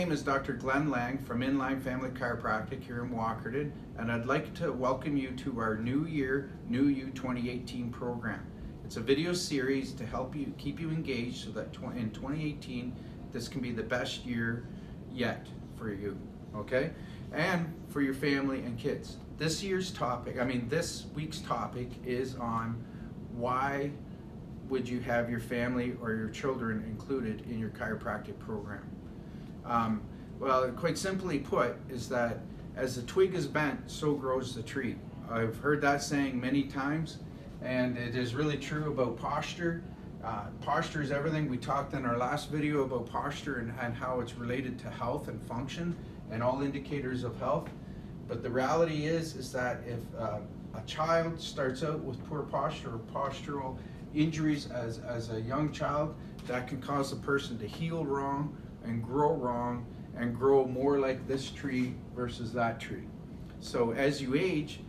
name is Dr. Glenn Lang from Inline Family Chiropractic here in Walkerton, and I'd like to welcome you to our New Year, New You 2018 program. It's a video series to help you keep you engaged so that in 2018 this can be the best year yet for you, okay? And for your family and kids. This week's topic is on why would you have your family or your children included in your chiropractic program. Well, quite simply put, is that as the twig is bent, so grows the tree. I've heard that saying many times, and it is really true about posture. Posture is everything. We talked in our last video about posture and how it's related to health and function and all indicators of health. But the reality is that if a child starts out with poor posture or postural injuries as a young child, that can cause a person to heal wrong and grow more like this tree versus that tree. So as you age,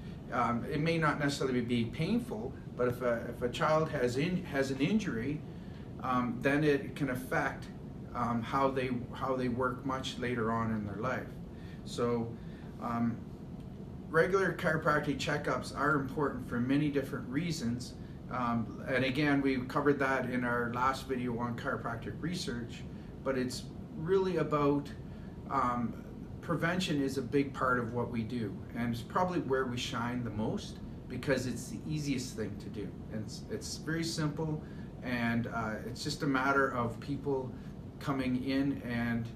it may not necessarily be painful, but if a child has an injury, then it can affect how they work much later on in their life. So regular chiropractic checkups are important for many different reasons. And again, we covered that in our last video on chiropractic research, but it's really about prevention is a big part of what we do, and it's probably where we shine the most because it's the easiest thing to do. And it's very simple, and it's just a matter of people coming in and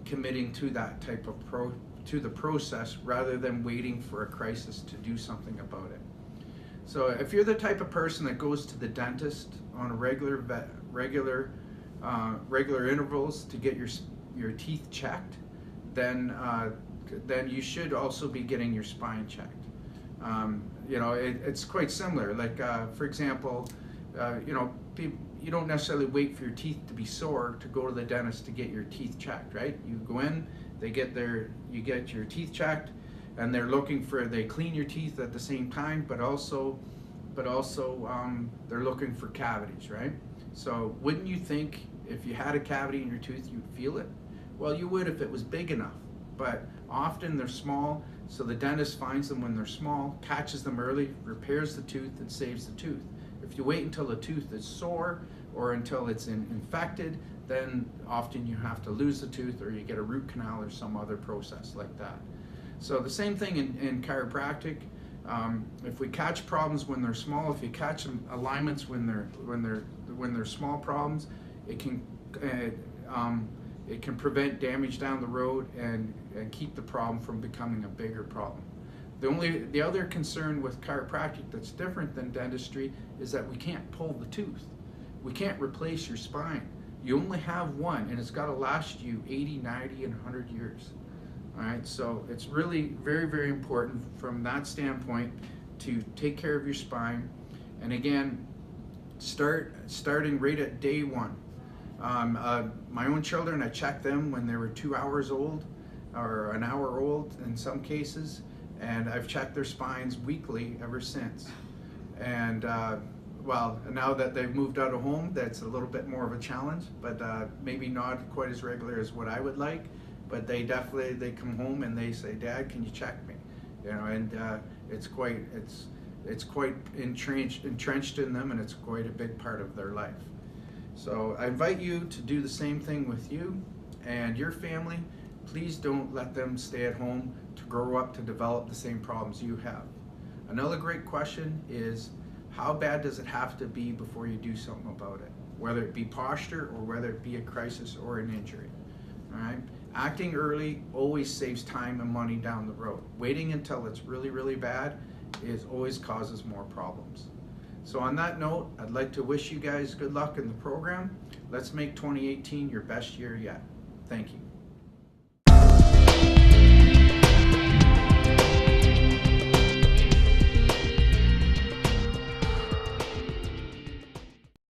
committing to that type of to the process rather than waiting for a crisis to do something about it. So if you're the type of person that goes to the dentist on a regular intervals to get your teeth checked, then you should also be getting your spine checked. It's quite similar. Like for example, you don't necessarily wait for your teeth to be sore to go to the dentist to get your teeth checked, right? You go in, you get your teeth checked, and they clean your teeth at the same time, but also they're looking for cavities, right? So wouldn't you think if you had a cavity in your tooth, you'd feel it? Well, you would if it was big enough, but often they're small, so the dentist finds them when they're small, catches them early, repairs the tooth, and saves the tooth. If you wait until the tooth is sore or until it's infected, then often you have to lose the tooth or you get a root canal or some other process like that. So the same thing in chiropractic. If we catch problems when they're small, if you catch alignments when they're small problems, it can prevent damage down the road and keep the problem from becoming a bigger problem. The other concern with chiropractic that's different than dentistry is that we can't pull the tooth. We can't replace your spine. You only have one, and it's got to last you 80, 90, and 100 years. All right, so it's really very, very important from that standpoint to take care of your spine. And again, starting right at day one. My own children, I checked them when they were 2 hours old or an hour old in some cases, and I've checked their spines weekly ever since. And well, now that they've moved out of home, that's a little bit more of a challenge, but maybe not quite as regular as what I would like. But they come home and they say, "Dad, can you check me?" And it's quite entrenched in them, and it's quite a big part of their life. So I invite you to do the same thing with you and your family. Please don't let them stay at home to grow up to develop the same problems you have. Another great question is, how bad does it have to be before you do something about it? Whether it be posture or whether it be a crisis or an injury. All right? Acting early always saves time and money down the road. Waiting until it's really, really bad always causes more problems. So on that note, I'd like to wish you guys good luck in the program. Let's make 2018 your best year yet. Thank you.